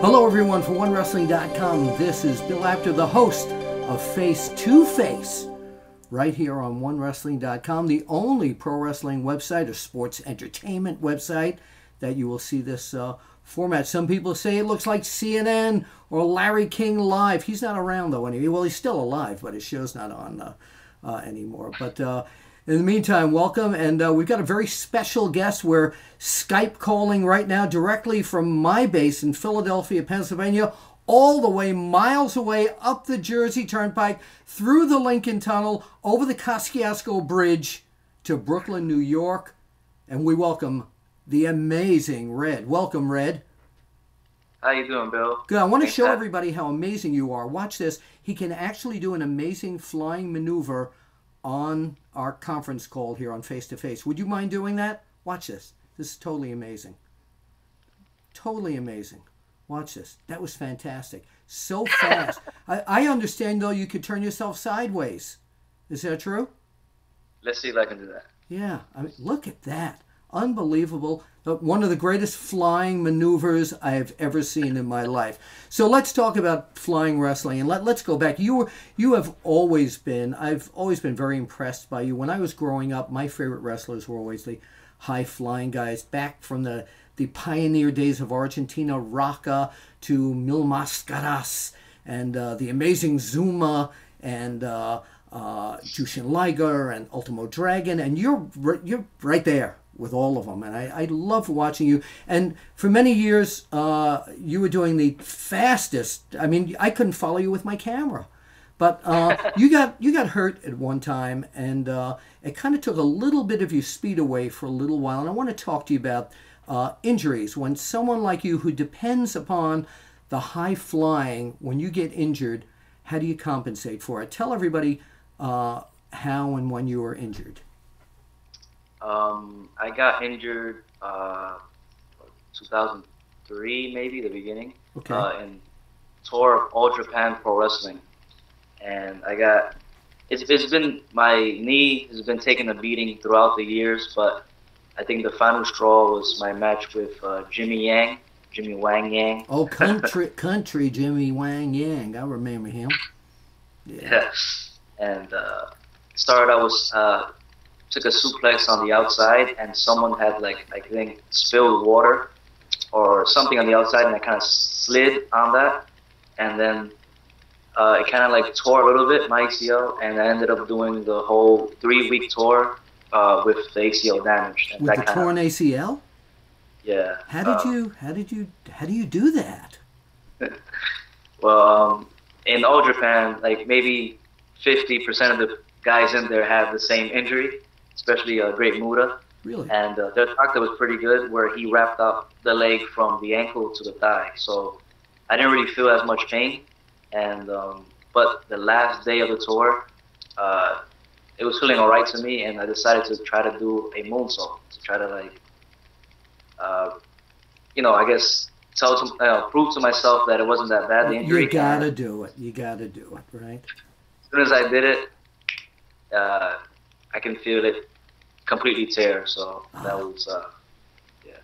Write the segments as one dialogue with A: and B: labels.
A: Hello everyone from 1WRESTLING.com. This is Bill Apter, the host of FACE-2-FACE, right here on 1WRESTLING.com, the only pro wrestling website or sports entertainment website that you will see this format. Some people say it looks like CNN or Larry King Live. He's not around though anymore. Well, he's still alive, but his show's not on anymore. But in the meantime, welcome, and we've got a very special guest. We're Skype calling right now directly from my base in Philadelphia, Pennsylvania, all the way miles away up the Jersey Turnpike, through the Lincoln Tunnel, over the Kosciuszko Bridge to Brooklyn, New York, and we welcome the amazing Red. Welcome, Red.
B: How you doing, Bill?
A: Good. I want to show everybody how amazing you are. Watch this. He can actually do an amazing flying maneuver on our conference call here on Face-to-Face. Would you mind doing that? Watch this. This is totally amazing. Totally amazing. Watch this. That was fantastic. So fast. I understand, though, you could turn yourself sideways. Is that true?
B: Let's see if I can do that.
A: Yeah. I mean, look at that. Unbelievable. One of the greatest flying maneuvers I've ever seen in my life. So let's talk about flying wrestling, and let's go back. I've always been very impressed by you. When I was growing up, my favorite wrestlers were always the high flying guys, back from the pioneer days of Argentina, Rocca, to Mil Mascaras, and the amazing Zuma, and Jushin Liger, and Ultimo Dragon, and you're right there with all of them, and I love watching you. And for many years, you were doing the fastest. I mean, I couldn't follow you with my camera, but you got hurt at one time, and it kind of took a little bit of your speed away for a little while. And I want to talk to you about injuries. When someone like you, who depends upon the high flying, when you get injured, how do you compensate for it? Tell everybody how and when you were injured.
B: I got injured 2003, maybe the beginning, in tour of All Japan Pro Wrestling, and my knee has been taking a beating throughout the years, but I think the final straw was my match with Jimmy Wang Yang.
A: Oh, country Jimmy Wang Yang, I remember him. Yeah.
B: Yes, and started out was. Took a suplex on the outside, and someone had I think spilled water or something on the outside, and I kind of slid on that, and then it kind of tore a little bit, my ACL, and I ended up doing the whole 3-week tour with the ACL damage. And
A: with the torn ACL?
B: Yeah.
A: How do you do that?
B: Well, in All Japan, maybe 50% of the guys in there have the same injury, especially Great Muta.
A: Really?
B: And their doctor was pretty good, where he wrapped up the leg from the ankle to the thigh. So I didn't really feel as much pain. And but the last day of the tour, it was feeling all right to me, and I decided to try to do a moonsault to try to I guess prove to myself that it wasn't that bad. The injury.
A: You gotta do it. You gotta do it, right?
B: As soon as I did it, I can feel it completely tear. So that was, yeah.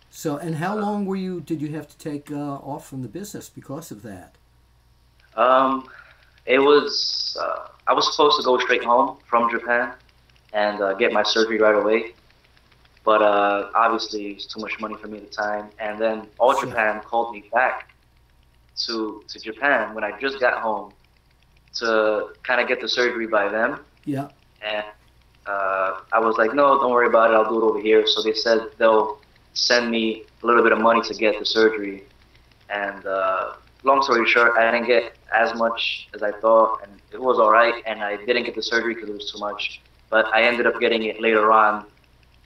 A: So, and how long did you have to take off from the business because of that?
B: It was, I was supposed to go straight home from Japan and get my surgery right away. But obviously, it was too much money for me at the time. And then All Japan called me back to Japan when I just got home to kind of get the surgery by them.
A: Yeah.
B: And I was like, no, don't worry about it. I'll do it over here. So they said they'll send me a little bit of money to get the surgery. And long story short, I didn't get as much as I thought, and it was all right. And I didn't get the surgery because it was too much. But I ended up getting it later on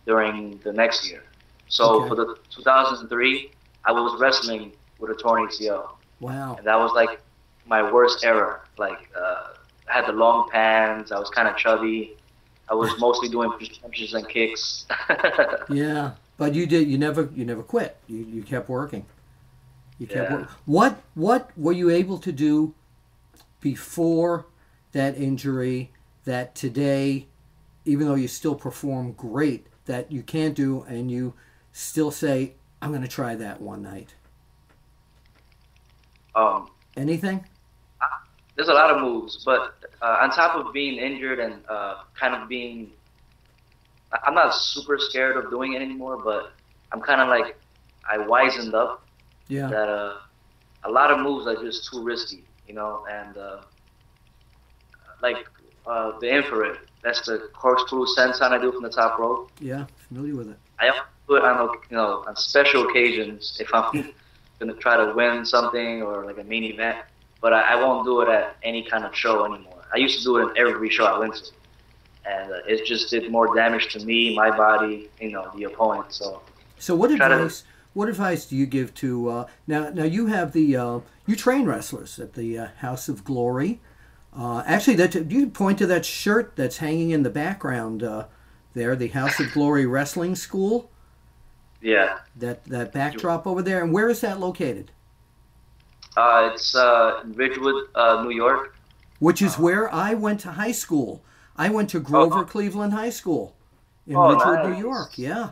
B: during the next year. So for the 2003, I was wrestling with a torn ACL.
A: Wow.
B: And that was my worst era. I had the long pants. I was kind of chubby. I was mostly doing punches and kicks.
A: Yeah, but you never quit. You kept working. You kept working. What were you able to do before that injury that today, even though you still perform great, that you can't do, and you still say, I'm going to try that one night?
B: Um,
A: Anything?
B: there's a lot of moves, but on top of being injured and kind of being, I'm not super scared of doing it anymore, but I'm kind of like, I wisened up
A: Yeah.
B: that a lot of moves are just too risky, and like the infrared, that's the corkscrew senton I do from the top rope.
A: Yeah, familiar with it.
B: I only do it on, on special occasions if I'm gonna try to win something or like a main event, but I won't do it at any kind of show anymore. I used to do it in every show I went to, and it just did more damage to me, my body, the opponent.
A: So what advice do you give to now you have the you train wrestlers at the House of Glory. Actually, you point to that shirt that's hanging in the background there, the House of Glory Wrestling School.
B: Yeah.
A: That backdrop over there, and where is that located?
B: It's in Ridgewood, New York.
A: Which is where I went to high school. I went to Grover Cleveland High School in Ridgewood,
B: nice.
A: New York. Yeah.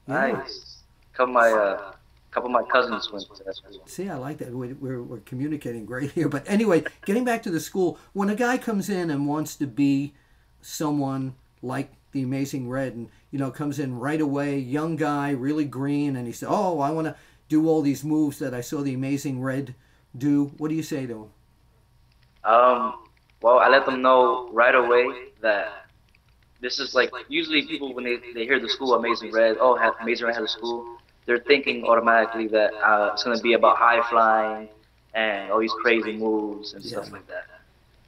B: Nice. Couple of my cousins went to that school.
A: See, I like that. We're communicating great here. But anyway, getting back to the school, when a guy comes in and wants to be someone like the Amazing Red, and comes in right away, young guy, really green, and he said, "Oh, I want to do all these moves that I saw the Amazing Red do." What do you say to him?
B: Well, I let them know right away that this is like, usually people when they hear the school Amazing Red, Amazing Red has a school, they're thinking automatically that it's going to be about high flying and all these crazy moves and stuff like that.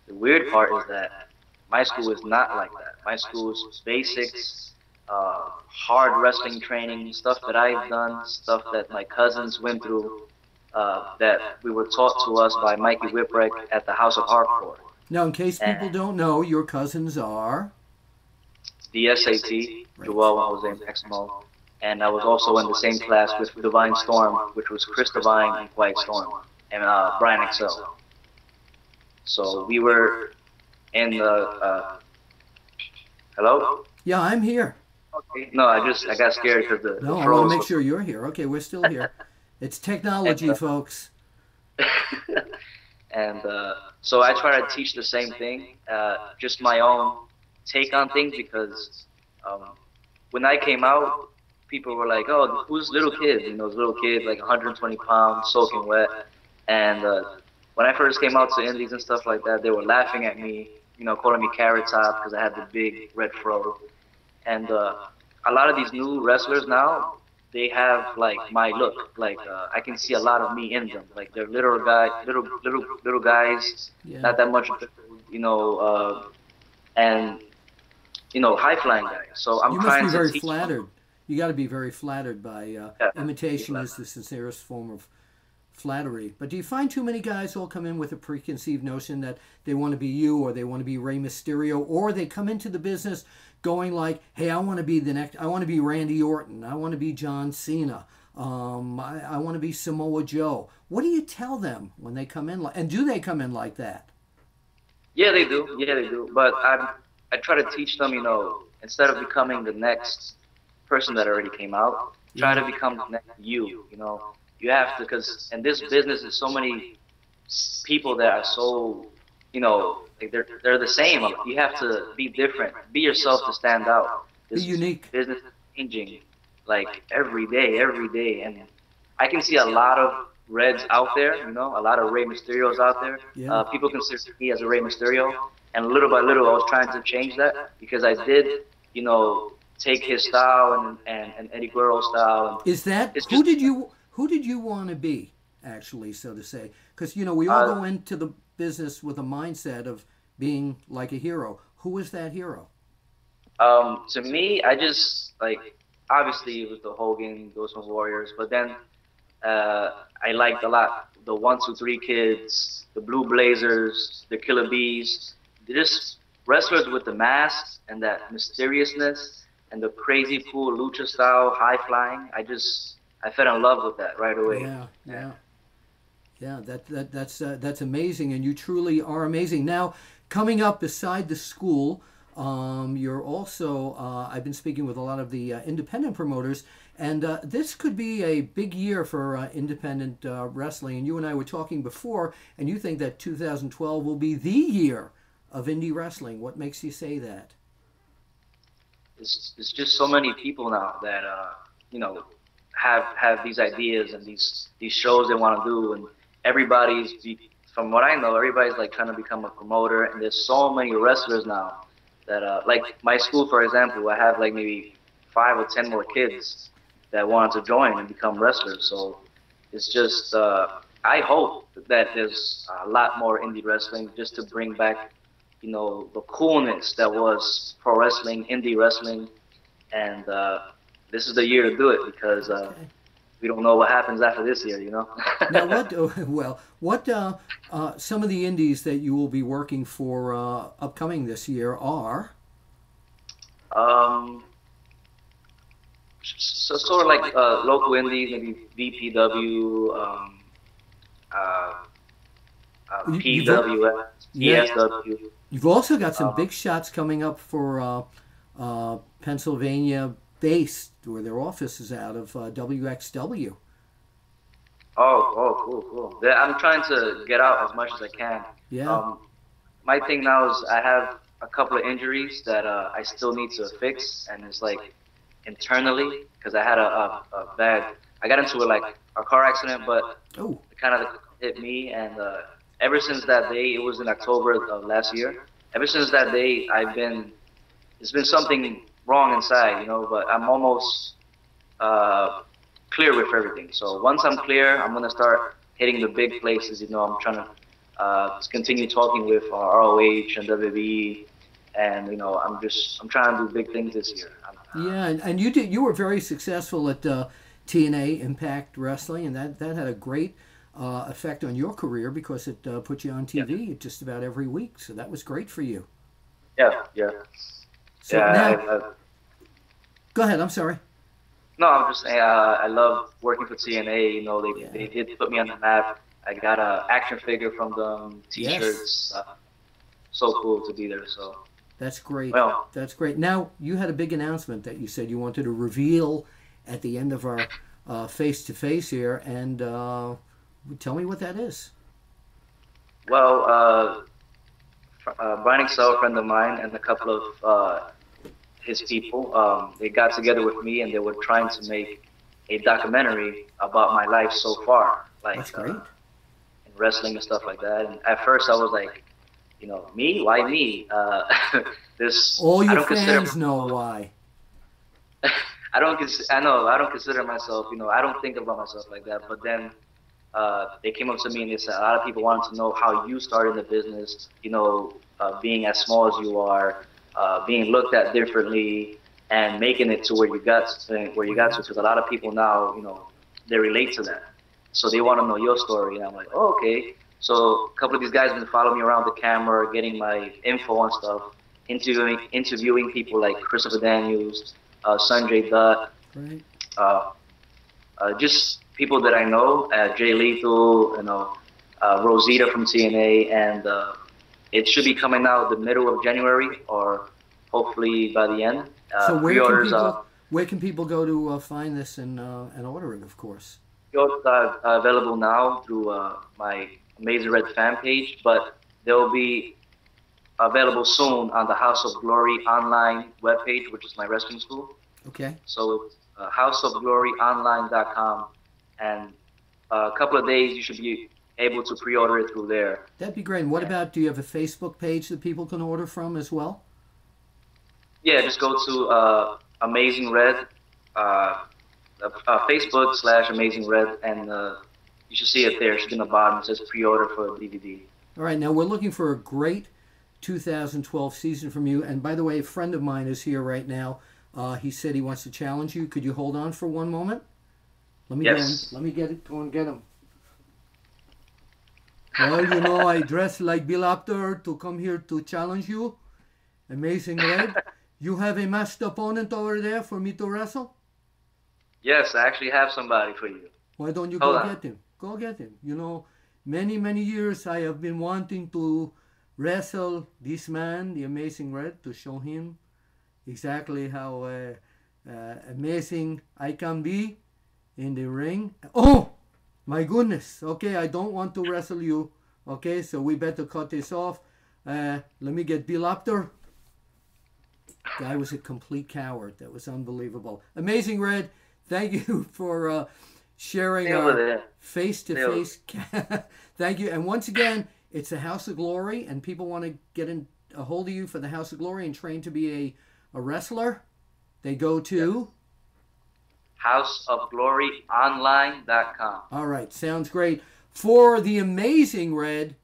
B: The weird part is that my school is not like that. My school is basics, hard wrestling training, stuff that I've done, stuff that my cousins went through, that we were taught to us by Mikey Whipwreck at the House of Hardcore.
A: Now, in case people don't know, your cousins are?
B: The SAT, Joel and Jose Maximo. And I was also in the same class with Divine Storm, which was Chris Divine and Quiet Storm, and Brian Excel. So we were in the, hello?
A: Yeah, I'm here.
B: Okay. No, I got scared because the
A: No, I want to make sure you're here. Okay, we're still here. It's technology, folks.
B: And so I try to teach the same thing, just my own take on things, because when I came out, people were like, "Oh, who's little kid?" This little kid, like 120 pounds, soaking wet. And when I first came out to indies and stuff like that, they were laughing at me, calling me Carrot Top because I had the big red fro. And a lot of these new wrestlers now, they have like my look. Like I can see a lot of me in them. Like they're little guys,
A: Yeah.
B: not that much, and high flying guys. So I'm
A: You must
B: trying
A: be
B: to
A: very
B: teach
A: flattered. You got to be very flattered by imitation is the sincerest form of flattery. But do you find too many guys all come in with a preconceived notion that they want to be you, or they want to be Rey Mysterio, or they come into the business going like, "Hey, I want to be I want to be Randy Orton, I want to be John Cena, I want to be Samoa Joe." What do you tell them when they come in and do they come in like that?
B: Yeah, they do. Yeah, they do. But I try to teach them, instead of becoming the next person that already came out, try to become the next you. You have to, because in this business, there's so many people that are so, like they're the same. You have to be different, be yourself to stand out.
A: Be unique.
B: Business is changing, like every day, and I can see a lot of Reds out there, a lot of Rey Mysterios out there.
A: Yeah.
B: People consider me as a Rey Mysterio, and little by little, I was trying to change that, because I did, take his style and Eddie Guerrero's style. And
A: is that who did you want to be, actually, so to say? Because we all go into the business with a mindset of being like a hero. Who is that hero?
B: To me, I just obviously it was the Hogan, those Warriors, but then I liked a lot the 1, 2, 3 Kids, the Blue Blazers, the Killer Bees. They're just wrestlers with the masks and that mysteriousness and the crazy cool lucha style, high flying. I fell in love with that right away.
A: Yeah. That's amazing, and you truly are amazing. Now, coming up beside the school, You're also, I've been speaking with a lot of the independent promoters, and this could be a big year for independent wrestling. And you and I were talking before, and you think that 2012 will be the year of indie wrestling. What makes you say that?
B: It's just so many people now that you know have these ideas and these shows they want to do, and from what I know, everybody's like trying to become a promoter, and there's so many wrestlers now that like my school, for example, I have like maybe 5 or 10 more kids that want to join and become wrestlers. So it's just I hope that there's a lot more indie wrestling just to bring back the coolness that was pro wrestling, indie wrestling, and this is the year to do it because
A: Okay.
B: we don't know what happens after this year.
A: Now, what some of the indies that you will be working for upcoming this year are?
B: um, so sort of like local indies, maybe VPW, uh,
A: You, you've al-
B: PWS,
A: yeah,
B: PSW.
A: you've also got some
B: Um,
A: big shots coming up for Pennsylvania based, where their office is out of WXW.
B: cool, cool. Yeah, I'm trying to get out as much as I can.
A: Yeah.
B: Um, my thing now is I have a couple of injuries that I still need to fix, and it's like internally because I had a bad. I got into like a car accident, but
A: Oh,
B: it kind of hit me, and ever since that day, it was in October of last year. Ever since that day, it's been something wrong inside. But I'm almost uh, clear with everything. So once I'm clear, I'm gonna start hitting the big places. I'm trying to continue talking with ROH and WWE, and I'm trying to do big things this year.
A: yeah, and you were very successful at TNA Impact Wrestling, and that had a great effect on your career because it put you on
B: Yeah,
A: TV just about every week. So that was great for you.
B: yeah, yeah, yeah.
A: So now, go ahead. I'm sorry.
B: No, I'm just saying I love working for TNA. They
A: Yeah.
B: did put me on the map. I got a action figure from them,
A: Yes.
B: T-shirts. So cool to be there. So
A: That's great.
B: well,
A: That's great. Now, you had a big announcement that you said you wanted to reveal at the end of our face-to-face here, and tell me what that is.
B: well, Brian Excel, a friend of mine, and a couple of his people, they got together with me and they were trying to make a documentary about my life so far, like
A: That's great.
B: in wrestling and stuff like that. And at first I was like, me? Why me? This
A: All
B: I
A: your
B: don't consider
A: fans know why.
B: I know I don't consider myself, I don't think about myself like that. But then they came up to me and they said a lot of people wanted to know how you started in the business, being as small as you are, being looked at differently, and making it to where you got to. Because a lot of people now, they relate to that, so they want to know your story. And I'm like, oh, okay. So a couple of these guys have been following me around the camera, getting my info and stuff, interviewing people like Christopher Daniels, Sanjay Dutt,
A: Right.
B: uh, just people that I know, Jay Lethal, Rosita from TNA, and it should be coming out the middle of January or hopefully by the end.
A: So
B: Pre-orders,
A: where can people go to find this and order it? Of course.
B: pre-orders are available now through my Amazing Red fan page, but they'll be available soon on the House of Glory online webpage, which is my wrestling school.
A: Okay.
B: So it's houseofgloryonline.com, and a couple of days you should be able to pre-order it through there.
A: That'd be great. And what about? Do you have a Facebook page that people can order from as well?
B: Yeah, just go to Amazing Red, Facebook/Amazing Red, and you should see it there. It's in the bottom. It says pre-order for DVD.
A: All right. Now we're looking for a great 2012 season from you. And by the way, a friend of mine is here right now. He said he wants to challenge you. Could you hold on for one moment? Let me
B: Yes.
A: Let me go and get him. Well, I dressed like Bill Apter to come here to challenge you. Amazing Red. You have a masked opponent over there for me to wrestle?
B: Yes, I actually have somebody for you.
A: Why don't you
B: Hold
A: go
B: on.
A: get him? Go get him. Many, many years I have been wanting to wrestle this man, the Amazing Red, to show him exactly how amazing I can be in the ring. Oh, my goodness. Okay, I don't want to wrestle you. Okay, so we better cut this off. Let me get Bill Apter. Guy was a complete coward. That was unbelievable. Amazing Red, thank you for sharing our face-to-face. Thank you. And once again, it's the House of Glory, and people want to get a hold of you for the House of Glory and train to be a wrestler. They go to
B: houseofgloryonline.com.
A: All right, sounds great. For the Amazing Red,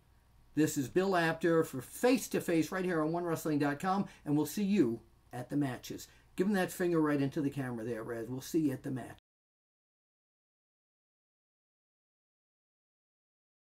A: this is Bill Apter for Face-to-Face right here on 1WRESTLING.com, and we'll see you at the matches. Give him that finger right into the camera there, Red. We'll see you at the match.